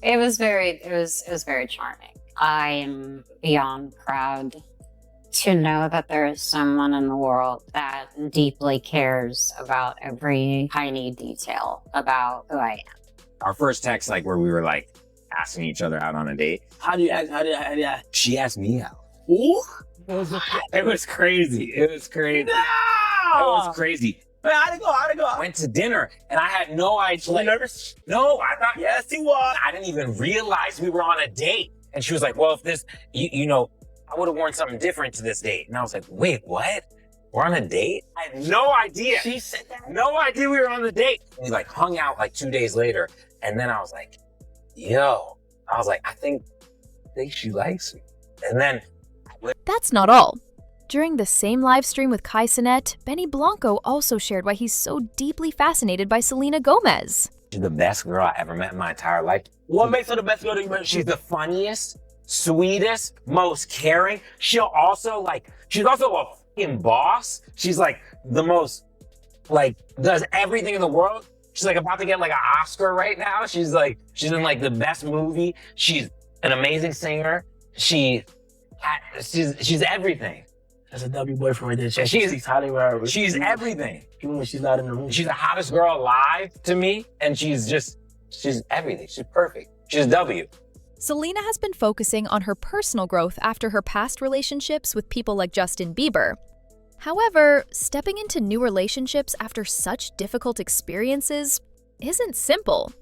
It was very charming. I am beyond proud to know that there is someone in the world that deeply cares about every tiny detail about who I am. Our first text, like where we were like asking each other out on a date. How do you ask? She asked me out. Ooh. It was crazy. It was crazy. No! It was crazy. Man, how'd it go? I went to dinner and I had no idea. Were you nervous? No, I thought, Yes, he was. I didn't even realize we were on a date. And she was like, well, if this, you know, I would have worn something different to this date. And I was like, wait, what? We're on a date? I had no idea. She said that? No idea we were on the date. And we like hung out like 2 days later. And then I was like, I think she likes me. And then. That's not all. During the same live stream with Kai Cenat, Benny Blanco also shared why he's so deeply fascinated by Selena Gomez. She's the best girl I ever met in my entire life. What makes her the best girl that you met? She's the funniest, sweetest, most caring. She's also a fucking boss. She's like the most, like, does everything in the world. She's like about to get like an Oscar right now. She's in like the best movie. She's an amazing singer. She's everything. That's a W boyfriend right there. She's highly rare. She's everything. Even when she's not in the room. She's the hottest girl alive to me. And she's everything. She's perfect. She's W. Selena has been focusing on her personal growth after her past relationships with people like Justin Bieber. However, stepping into new relationships after such difficult experiences isn't simple.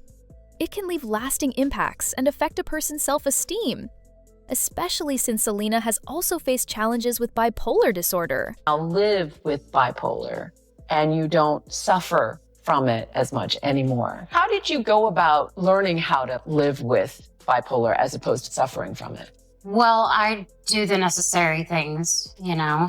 It can leave lasting impacts and affect a person's self-esteem, especially since Selena has also faced challenges with bipolar disorder. I'll live with bipolar and you don't suffer from it as much anymore. How did you go about learning how to live with bipolar as opposed to suffering from it? Well, I do the necessary things, you know.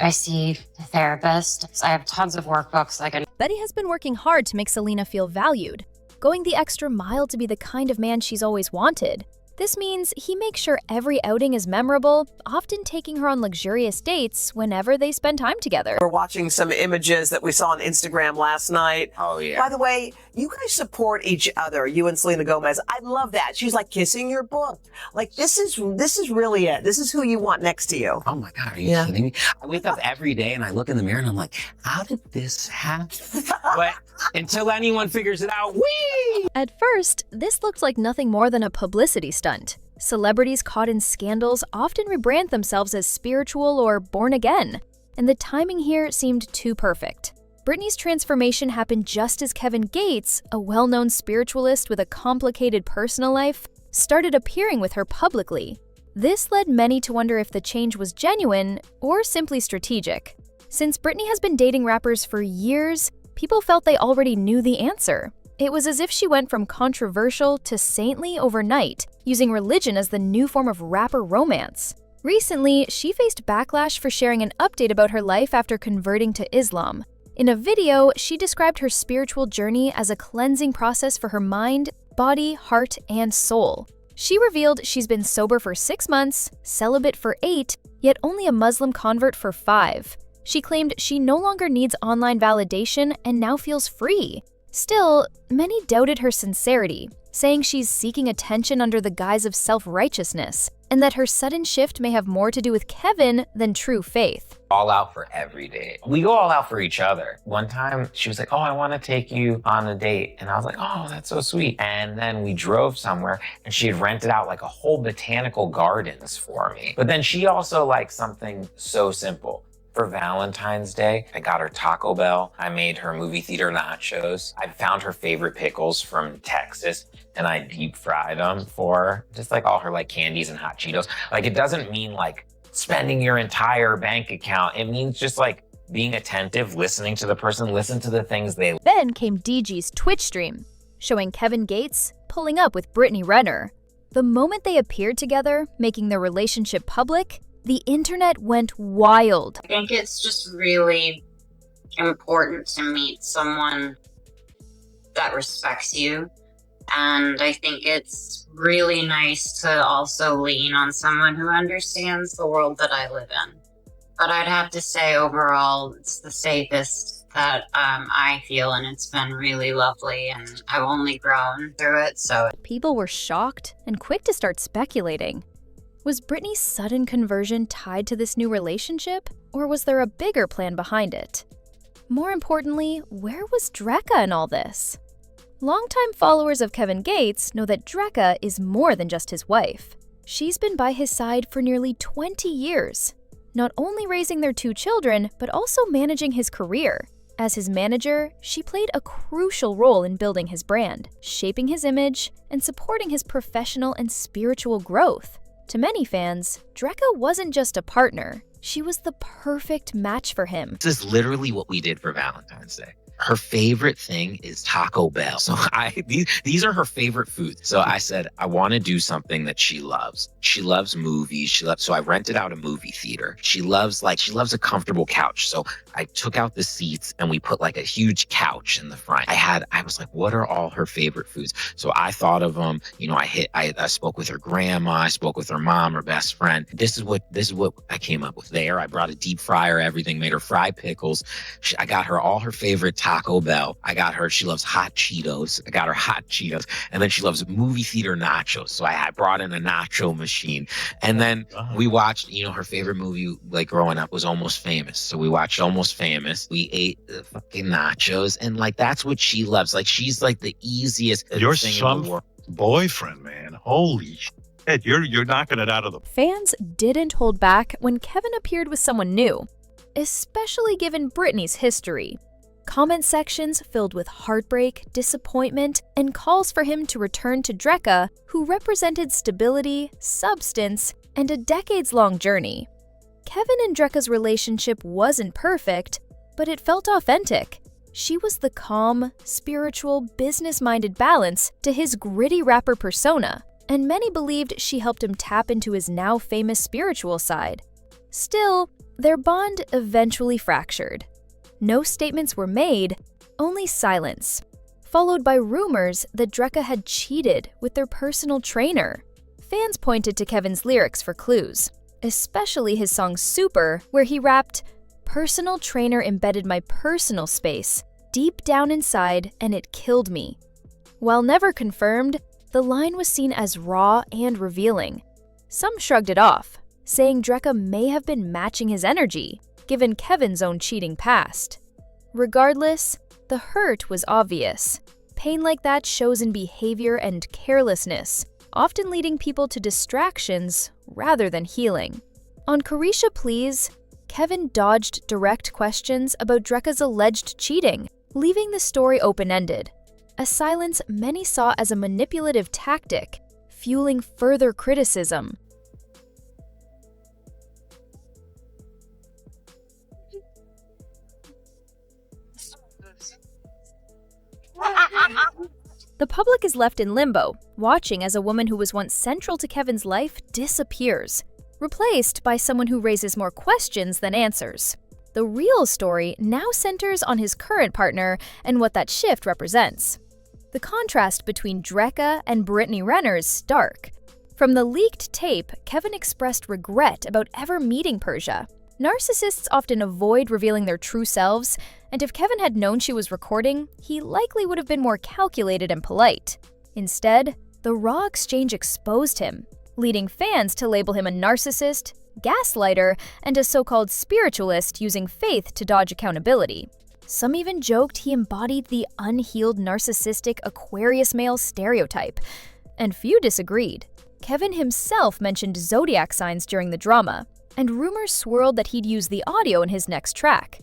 I see a therapist. I have tons of workbooks I can. Betty has been working hard to make Selena feel valued, going the extra mile to be the kind of man she's always wanted. This means he makes sure every outing is memorable, often taking her on luxurious dates whenever they spend time together. We're watching some images that we saw on Instagram last night. Oh, yeah. By the way, you guys support each other, you and Selena Gomez. I love that. She's like kissing your book. Like, this is really it. This is who you want next to you. Oh my God, are you kidding me? I wake up every day and I look in the mirror and I'm like, how did this happen? But until anyone figures it out, whee! At first, this looked like nothing more than a publicity stunt. Celebrities caught in scandals often rebrand themselves as spiritual or born again, and the timing here seemed too perfect. Britney's transformation happened just as Kevin Gates, a well-known spiritualist with a complicated personal life, started appearing with her publicly. This led many to wonder if the change was genuine or simply strategic. Since Britney has been dating rappers for years, people felt they already knew the answer. It was as if she went from controversial to saintly overnight, using religion as the new form of rapper romance. Recently, she faced backlash for sharing an update about her life after converting to Islam. In a video, she described her spiritual journey as a cleansing process for her mind, body, heart, and soul. She revealed she's been sober for 6 months, celibate for 8, yet only a Muslim convert for 5. She claimed she no longer needs online validation and now feels free. Still, many doubted her sincerity, saying she's seeking attention under the guise of self-righteousness, and that her sudden shift may have more to do with Kevin than true faith. All out for every day. We go all out for each other. One time, she was like, oh, I want to take you on a date. And I was like, oh, that's so sweet. And then we drove somewhere and she had rented out like a whole botanical gardens for me. But then she also liked something so simple. For Valentine's Day, I got her Taco Bell. I made her movie theater nachos. I found her favorite pickles from Texas and I deep fried them for her. Just like all her like candies and hot Cheetos. Like, it doesn't mean like spending your entire bank account. It means just like being attentive, listening to the person, listen to the things they. Then came DG's Twitch stream, showing Kevin Gates pulling up with Brittany Renner. The moment they appeared together, making their relationship public, the internet went wild. I think it's just really important to meet someone that respects you. And I think it's really nice to also lean on someone who understands the world that I live in. But I'd have to say overall, it's the safest that I feel, and it's been really lovely, and I've only grown through it. So People were shocked and quick to start speculating. Was Britney's sudden conversion tied to this new relationship, or was there a bigger plan behind it? More importantly, where was Drea in all this? Longtime followers of Kevin Gates know that Drea is more than just his wife. She's been by his side for nearly 20 years, not only raising their 2 children, but also managing his career. As his manager, she played a crucial role in building his brand, shaping his image, and supporting his professional and spiritual growth. To many fans, Drea wasn't just a partner, she was the perfect match for him. This is literally what we did for Valentine's Day. Her favorite thing is Taco Bell. So these are her favorite foods. So I said, I want to do something that she loves. She loves movies. So I rented out a movie theater. She loves a comfortable couch. So I took out the seats and we put like a huge couch in the front. I was like, what are all her favorite foods? So I thought of them. You know, I spoke with her grandma. I spoke with her mom, her best friend. This is what I came up with there. I brought a deep fryer, everything, made her fry pickles. I got her all her favorite Taco Bell. She loves hot Cheetos. I got her hot Cheetos. And then she loves movie theater nachos. So I brought in a nacho machine. And then we watched, her favorite movie like growing up was Almost Famous. So we watched Almost Famous. We ate the fucking nachos. And like, that's what she loves. Like, she's like the easiest You're thing in some the world. boyfriend, man. Holy shit. You're knocking it out of the... Fans didn't hold back when Kevin appeared with someone new, especially given Britney's history. Comment sections filled with heartbreak, disappointment, and calls for him to return to Drea, who represented stability, substance, and a decades-long journey. Kevin and Drea's relationship wasn't perfect, but it felt authentic. She was the calm, spiritual, business-minded balance to his gritty rapper persona, and many believed she helped him tap into his now famous spiritual side. Still, their bond eventually fractured. No statements were made, only silence, followed by rumors that Drea had cheated with their personal trainer. Fans pointed to Kevin's lyrics for clues, especially his song Super, where he rapped, "Personal trainer embedded my personal space deep down inside and it killed me." While never confirmed, the line was seen as raw and revealing. Some shrugged it off, saying Drea may have been matching his energy, given Kevin's own cheating past. Regardless, the hurt was obvious. Pain like that shows in behavior and carelessness, often leading people to distractions rather than healing. On Carisha Please, Kevin dodged direct questions about Drea's alleged cheating, leaving the story open-ended, a silence many saw as a manipulative tactic, fueling further criticism. The public is left in limbo, watching as a woman who was once central to Kevin's life disappears, replaced by someone who raises more questions than answers. The real story now centers on his current partner and what that shift represents. The contrast between Drea and Brittany Renner is stark. From the leaked tape, Kevin expressed regret about ever meeting Persia. Narcissists often avoid revealing their true selves, and if Kevin had known she was recording, he likely would have been more calculated and polite. Instead, the raw exchange exposed him, leading fans to label him a narcissist, gaslighter, and a so-called spiritualist using faith to dodge accountability. Some even joked he embodied the unhealed narcissistic Aquarius male stereotype, and few disagreed. Kevin himself mentioned zodiac signs during the drama, and rumors swirled that he'd use the audio in his next track.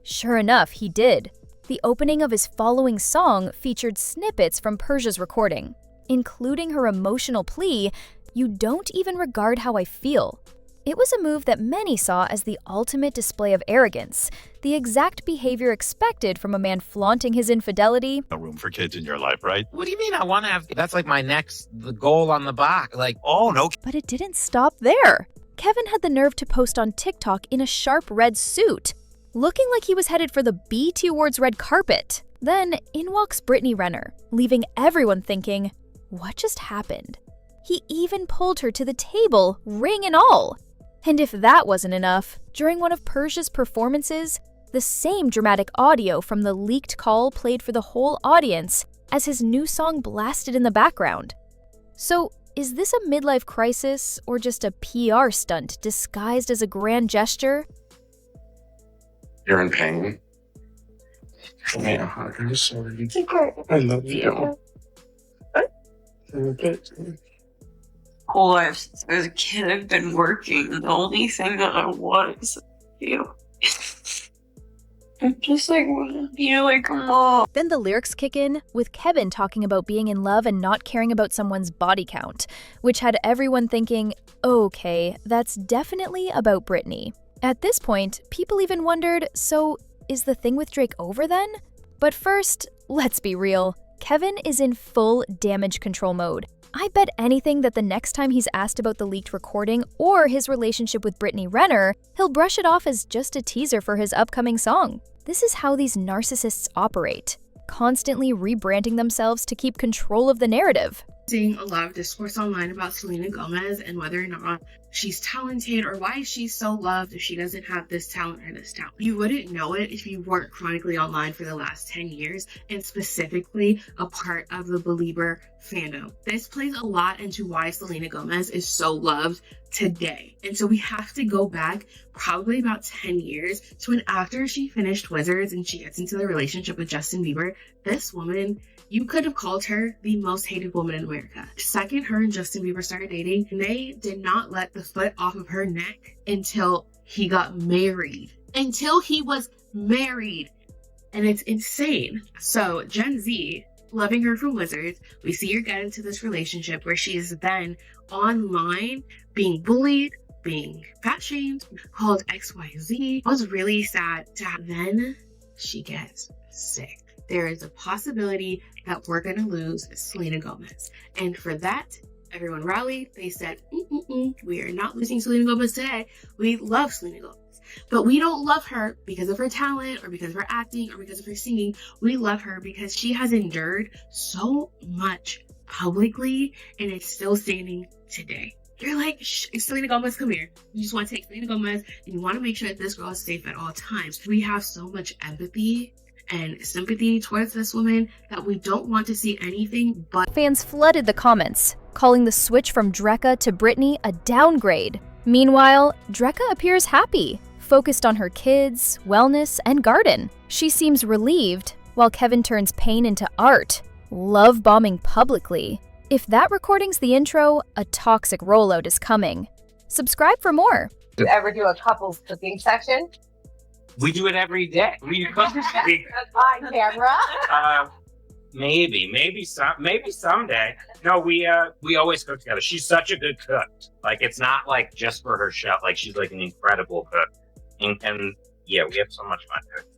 Sure enough, he did. The opening of his following song featured snippets from Persia's recording, including her emotional plea, "You don't even regard how I feel." It was a move that many saw as the ultimate display of arrogance, the exact behavior expected from a man flaunting his infidelity. No room for kids in your life, right? What do you mean I want to have? That's like the goal on the box. Like, Oh, no. But it didn't stop there. Kevin had the nerve to post on TikTok in a sharp red suit, looking like he was headed for the BET Awards red carpet. Then in walks Brittany Renner, leaving everyone thinking, what just happened? He even pulled her to the table, ring and all. And if that wasn't enough, during one of Persia's performances, The same dramatic audio from the leaked call played for the whole audience as his new song blasted in the background. So, is this a midlife crisis or just a PR stunt disguised as a grand gesture? You're in pain. Give me a hug. I'm sorry. I love you. Whole life since I was a kid, I've been working. The only thing that I want is you. I'm just like, want to be like a mom. Then the lyrics kick in, with Kevin talking about being in love and not caring about someone's body count, which had everyone thinking, okay, that's definitely about Britney. At this point, people even wondered, so is the thing with Drake over then? But first, let's be real, Kevin is in full damage control mode. I bet anything that the next time he's asked about the leaked recording or his relationship with Brittany Renner, he'll brush it off as just a teaser for his upcoming song. This is how these narcissists operate, constantly rebranding themselves to keep control of the narrative. Seeing a lot of discourse online about Selena Gomez and whether or not she's talented or why she's so loved if she doesn't have this talent or this talent. You wouldn't know it if you weren't chronically online for the last 10 years and specifically a part of the Belieber fandom. This plays a lot into why Selena Gomez is so loved today. And so we have to go back probably about 10 years to when after she finished Wizards and she gets into the relationship with Justin Bieber, this woman, you could have called her the most hated woman in America. The second her and Justin Bieber started dating, they did not let the foot off of her neck until he got married. Until he was married. And it's insane. So Gen Z, loving her from Wizards, we see her get into this relationship where she is then online being bullied, being fat shamed, called XYZ. It was really sad to have. Then she gets sick. There is a possibility that we're going to lose Selena Gomez. And for that, everyone rallied. They said, we are not losing Selena Gomez today. We love Selena Gomez. But we don't love her because of her talent or because of her acting or because of her singing. We love her because she has endured so much publicly and is still standing today. You're like, Selena Gomez, come here. You just want to take Selena Gomez and you want to make sure that this girl is safe at all times. We have so much empathy and sympathy towards this woman that we don't want to see anything but. Fans flooded the comments, calling the switch from Drea to Britney a downgrade. Meanwhile, Drea appears happy, focused on her kids, wellness, and garden. She seems relieved, while Kevin turns pain into art, love bombing publicly. If that recording's the intro, a toxic rollout is coming. Subscribe for more. Do you ever do a couples cooking section? We do it every day. We On camera? maybe someday. No, we always cook together. She's such a good cook. Like, it's not like just for her chef. Like, she's like an incredible cook. And yeah, we have so much fun cooking.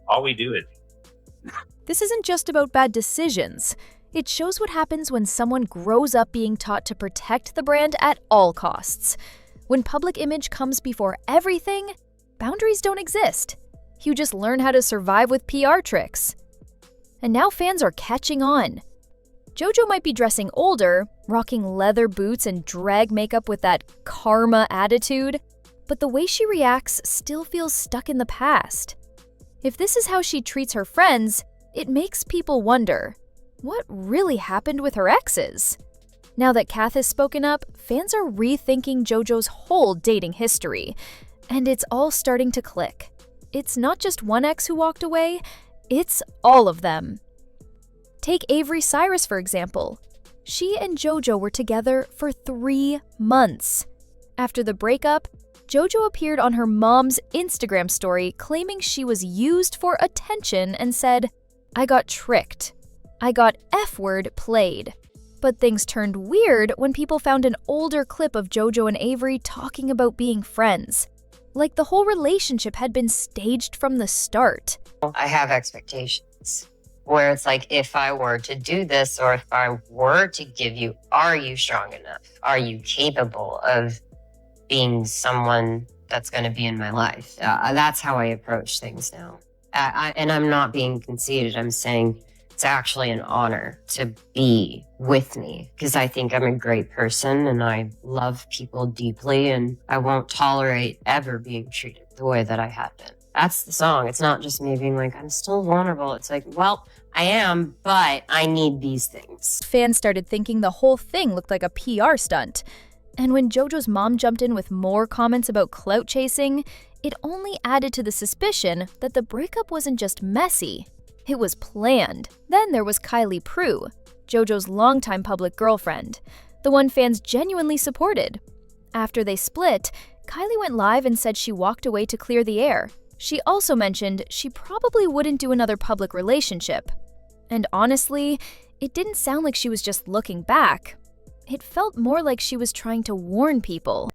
All we do is. This isn't just about bad decisions. It shows what happens when someone grows up being taught to protect the brand at all costs. When public image comes before everything, boundaries don't exist. You just learn how to survive with PR tricks. And now fans are catching on. JoJo might be dressing older, rocking leather boots and drag makeup with that karma attitude, but the way she reacts still feels stuck in the past. If this is how she treats her friends, it makes people wonder, what really happened with her exes? Now that Kath has spoken up, fans are rethinking JoJo's whole dating history. And it's all starting to click. It's not just one ex who walked away, it's all of them. Take Avery Cyrus, for example. She and JoJo were together for 3 months. After the breakup, JoJo appeared on her mom's Instagram story claiming she was used for attention and said, "I got tricked. I got F-word played." But things turned weird when people found an older clip of JoJo and Avery talking about being friends. Like the whole relationship had been staged from the start. I have expectations where it's like, if I were to do this or if I were to give you, are you strong enough? Are you capable of being someone that's going to be in my life? That's how I approach things now. And I'm not being conceited. I'm saying it's actually an honor to be with me because I think I'm a great person and I love people deeply and I won't tolerate ever being treated the way that I have been. That's the song. It's not just me being like, I'm still vulnerable. It's like, well, I am, but I need these things. Fans started thinking the whole thing looked like a PR stunt. And when JoJo's mom jumped in with more comments about clout chasing, it only added to the suspicion that the breakup wasn't just messy, it was planned. Then there was Kylie Prue, JoJo's longtime public girlfriend, the one fans genuinely supported. After they split, Kylie went live and said she walked away to clear the air. She also mentioned she probably wouldn't do another public relationship. And honestly, it didn't sound like she was just looking back. It felt more like she was trying to warn people.